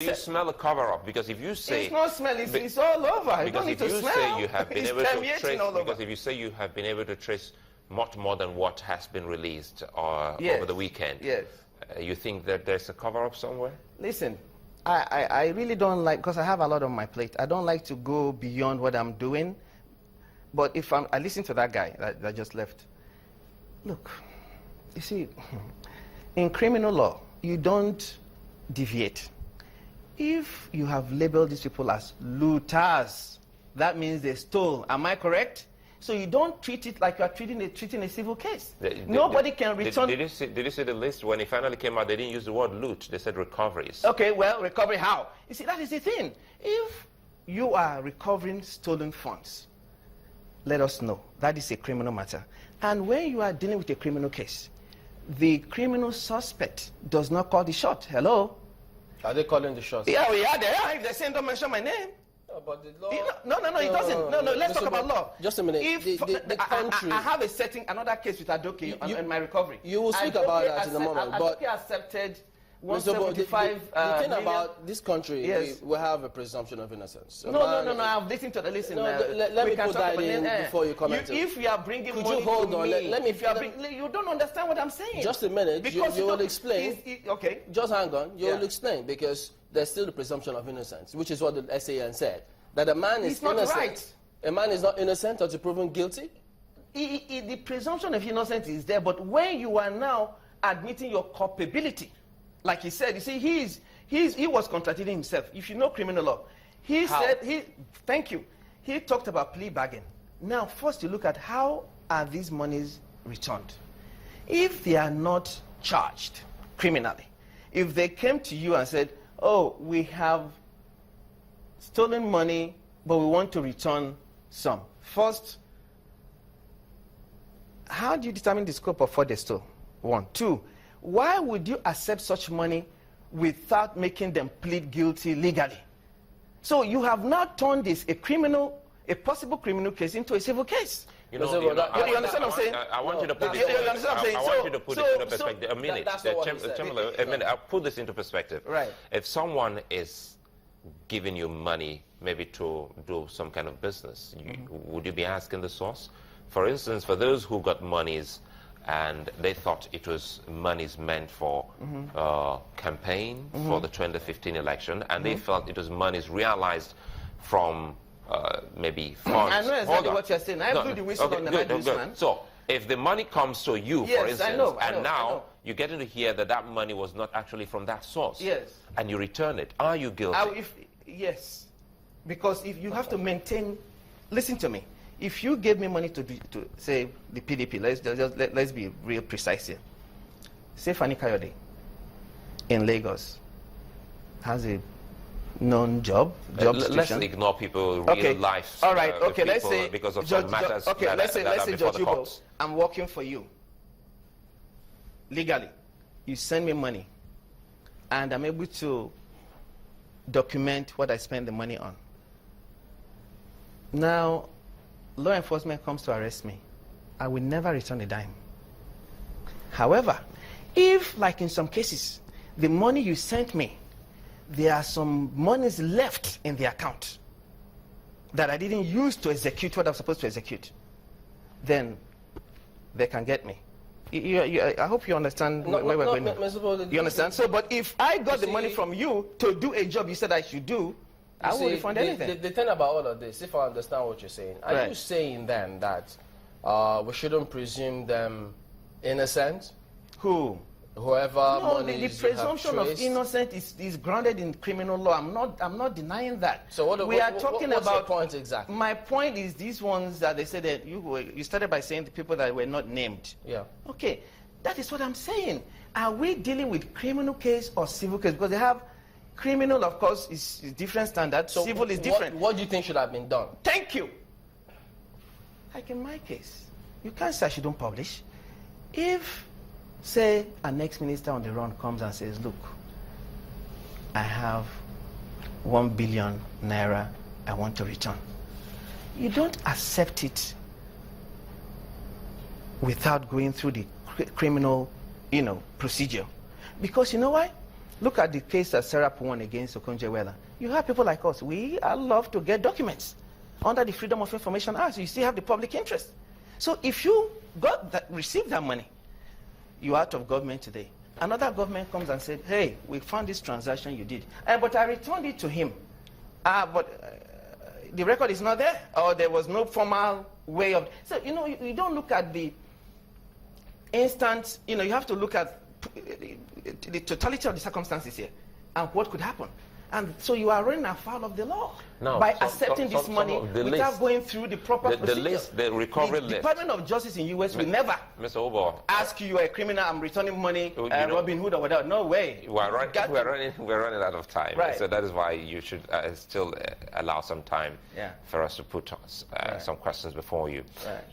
You smell a cover-up, because if you say... It's not smell, it's all over. Because if you say you have been able to trace... Because if you say you have been able to trace much more than what has been released over the weekend, you think that there's a cover-up somewhere? Listen, I really don't like, because I have a lot on my plate, I don't like to go beyond what I'm doing. But if I listen to that guy that just left, look, you see, in criminal law, you don't deviate. If you have labeled these people as looters, that means they stole. Am I correct? So you don't treat it like you are treating a civil case. Nobody can return. Did you see the list? When it finally came out, they didn't use the word loot. They said recoveries. Okay, well, recovery how? You see, that is the thing. If you are recovering stolen funds, let us know. That is a criminal matter. And when you are dealing with a criminal case, the criminal suspect does not call the shot. Hello? Are they calling the shots? Yeah, they are. If they're saying don't mention my name. No, but the law... No, it doesn't. No, let's talk about law. Just a minute. If the country... I have another case with Adoke on my recovery. You will speak about that in a moment. Adoke accepted 175 the thing about this country, we have a presumption of innocence. No, I've listened to the listen. Let me put that in before you comment. If you are bringing money you hold on? Let me. You don't understand what I'm saying. Just a minute. Because you will explain. Okay. Just hang on. You will explain, because there's still the presumption of innocence, which is what the SAN said. That a man is innocent. Right. A man is not innocent until proven guilty. The presumption of innocence is there, but when you are now admitting your culpability, like he said, you see, he was contradicting himself. If you know criminal law, he talked about plea bargain. Now, first you look at how are these monies returned. If they are not charged criminally, if they came to you and said, oh, we have stolen money, but we want to return some. First, how do you determine the scope of what they stole? 1. 2, why would you accept such money without making them plead guilty legally? So you have now turned this a possible criminal case into a civil case. You understand what I'm saying? I want you to put this into perspective. A minute. I'll put this into perspective. Right. If someone is giving you money, maybe to do some kind of business, would you be asking the source? For instance, for those who got monies and they thought it was monies meant for campaign for the 2015 election, and they felt it was monies realized from maybe funds. I know exactly what you're saying. I blew the whistle on the man. So, if the money comes to you, for instance, now you're getting to hear that money was not actually from that source, and you return it, are you guilty? Yes, because if you have to maintain, listen to me. If you gave me money to say the PDP, let's be real precise here. Say Fani Kayode in Lagos has a known job let's ignore people real life. All right. Okay. Let's say because of some matters. Okay. Let's say Judge Uboh, I'm working for you legally. You send me money, and I'm able to document what I spend the money on. Now, law enforcement comes to arrest me. I will never return a dime. However, if, like in some cases, the money you sent me, there are some monies left in the account that I didn't use to execute what I'm supposed to execute, then they can get me. I hope you understand where we're going. You understand? So, but if I got the money from you to do a job you said I should do, I won't refund anything. The thing about all of this, if I understand what you're saying, are you saying then that we shouldn't presume them innocent? Who? Whoever. No, the presumption of innocence is grounded in criminal law. I'm not denying that. So what we are talking what's about your point exactly? My point is these ones that they said that you started by saying the people that were not named. Yeah. Okay, that is what I'm saying. Are we dealing with criminal case or civil case? Because they have criminal, of course, is different standard. So civil is different. What do you think should have been done? Thank you. Like in my case, you can't say I shouldn't publish. If, say, an ex-minister on the run comes and says, look, I have 1 billion naira I want to return. You don't accept it without going through the criminal, procedure. Because you know why? Look at the case that Serap won against Okonjo-Iweala. You have people like us. We are love to get documents under the Freedom of Information Act. You still have the public interest. So if you received that money, you're out of government today. Another government comes and said, hey, we found this transaction you did. But I returned it to him. But the record is not there, or there was no formal way of... So, you don't look at the instant, you have to look at the totality of the circumstances here and what could happen. And so you are running afoul of the law by accepting this money without going through the proper procedure. The recovery list. The Department of Justice in U.S. will never Mr. Uboh, ask you, you're a criminal, I'm returning money, Robin Hood or whatever. No way. We're running out of time. Right. So that is why you should still allow some time for us to put some questions before you.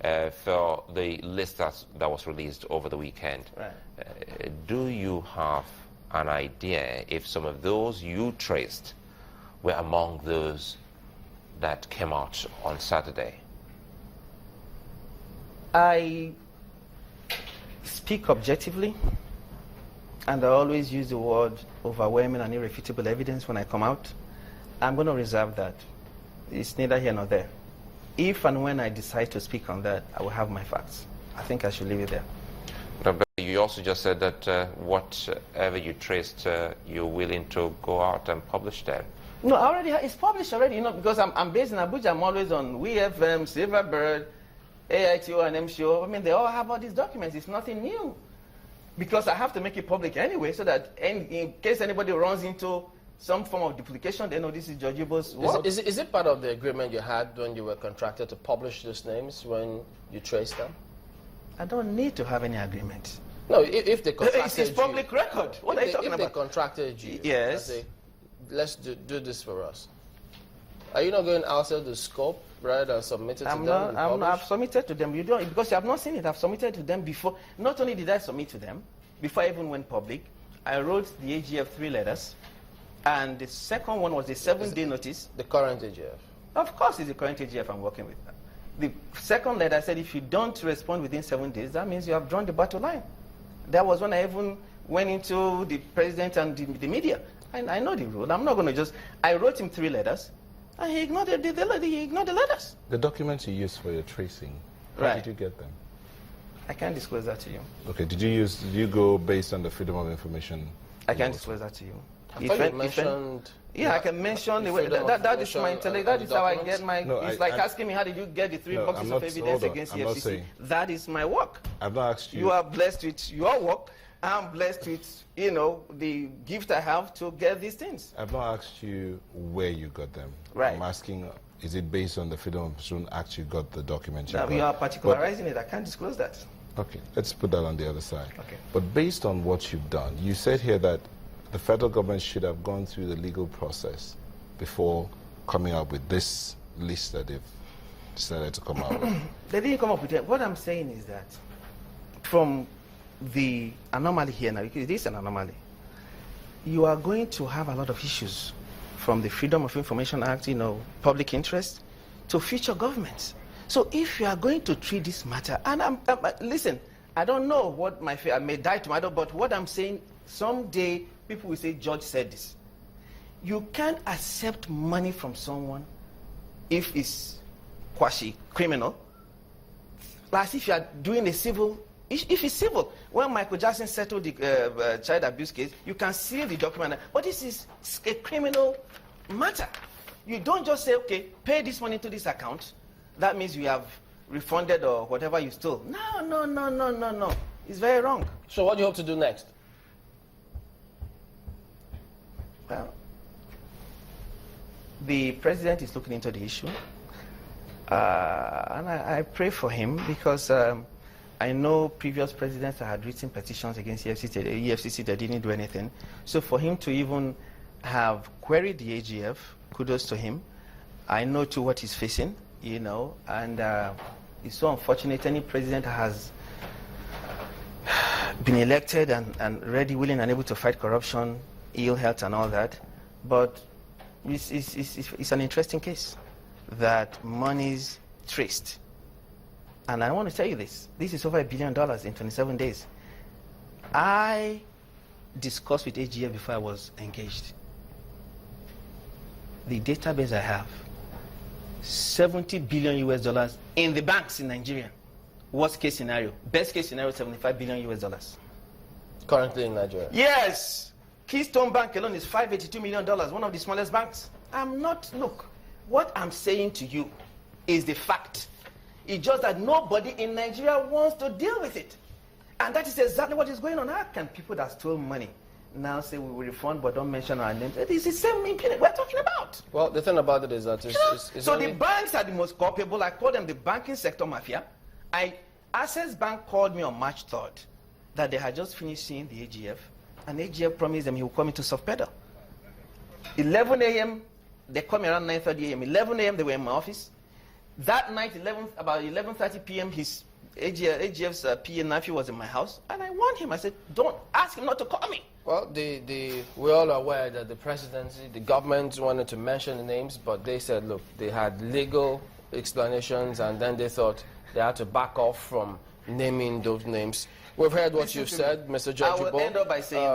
Right. For the list that was released over the weekend, do you have an idea if some of those you traced were among those that came out on Saturday? I speak objectively, and I always use the word overwhelming and irrefutable evidence when I come out. I'm going to reserve that. It's neither here nor there. If and when I decide to speak on that, I will have my facts. I think I should leave it there. But you also just said that whatever you traced, you're willing to go out and publish them. No, it's published already, because I'm based in Abuja. I'm always on WeFM, Silverbird, AITO, and MCO. I mean, they all have all these documents. It's nothing new. Because I have to make it public anyway, so that in case anybody runs into some form of duplication, they know this is Judge Uboh's work. Is it part of the agreement you had when you were contracted to publish those names when you traced them? I don't need to have any agreement. No, if they contracted it's public record. What are you talking about? If they contracted you, yes. Say, let's do this for us. Are you not going outside the scope, right, and submitted to them? I've submitted to them. You don't, because you have not seen it. I've submitted to them before. Not only did I submit to them, before I even went public, I wrote the AGF 3 letters, and the second one was a 7-day notice. The current AGF? Of course, it's the current AGF I'm working with. The second letter said, if you don't respond within 7 days, that means you have drawn the battle line. That was when I even went into the president and the media. I know the rule. I'm not going to just... I wrote him 3 letters, and he ignored the letters. The documents you used for your tracing, how did you get them? I can't disclose that to you. Okay, did you go based on the Freedom of Information? I can't disclose that to you. I thought you mentioned... Yeah, I can mention the way. That is my intellect. That is how I get my... No, it's like asking me, how did you get the 3 boxes of evidence against the FCC? That is my work. I've not asked you... You are blessed with your work. I'm blessed with, the gift I have to get these things. I've not asked you where you got them. Right. I'm asking, is it based on the Freedom of Information Act you got the documents? Now, you are particularizing it. I can't disclose that. Okay, let's put that on the other side. Okay. But based on what you've done, you said here that the federal government should have gone through the legal process before coming up with this list that they've decided to come out with. They didn't come up with it. What I'm saying is that from the anomaly here now, because it is an anomaly, you are going to have a lot of issues from the Freedom of Information Act, public interest, to future governments. So if you are going to treat this matter, and listen, I don't know what I may die tomorrow, but what I'm saying, someday people will say, Judge said this. You can't accept money from someone if it's quasi-criminal, as if you are doing a civil. If it's civil, when Michael Jackson settled the child abuse case, you can seal the document. But this is a criminal matter. You don't just say, okay, pay this money to this account. That means you have refunded or whatever you stole. No. It's very wrong. So what do you hope to do next? Well, the president is looking into the issue. And I pray for him because I know previous presidents had written petitions against EFCC that didn't do anything. So for him to even have queried the AGF, kudos to him. I know too what he's facing, and it's so unfortunate any president has been elected and ready, willing, and able to fight corruption, ill health, and all that. But it's an interesting case that money's traced. And I want to tell you this. This is over $1 billion in 27 days. I discussed with AGF before I was engaged. The database I have, 70 billion US dollars in the banks in Nigeria. Worst case scenario. Best case scenario, 75 billion US dollars. Currently in Nigeria? Yes. Keystone Bank alone is $582 million, one of the smallest banks. Look, what I'm saying to you is the fact. It's just that nobody in Nigeria wants to deal with it. And that is exactly what is going on. How can people that stole money now say we will refund but don't mention our names? It is the same impunity we're talking about. Well, the thing about it is that it's so the banks are the most culpable. I call them the banking sector mafia. Access Bank called me on March 3rd that they had just finished seeing the AGF, and AGF promised them he would come into soft pedal. 11 a.m., they called me around 9:30 a.m. 11 a.m., they were in my office. That night, about 11:30 p.m., his AGF's PA nephew was in my house, and I warned him. I said, don't ask him not to call me. Well, we're all aware that the presidency, the government wanted to mention the names, but they said, look, they had legal explanations, and then they thought they had to back off from naming those names. We've heard what you've said, Mr. Judge Uboh. I will end up by saying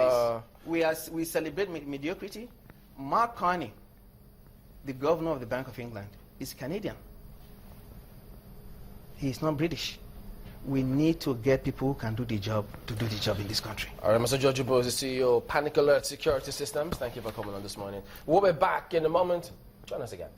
this. We celebrate mediocrity. Mark Carney, the governor of the Bank of England, is Canadian. He is not British. We need to get people who can do the job to do the job in this country. All right, Mr. Judge Uboh is the CEO of Panic Alert Security Systems. Thank you for coming on this morning. We'll be back in a moment. Join us again.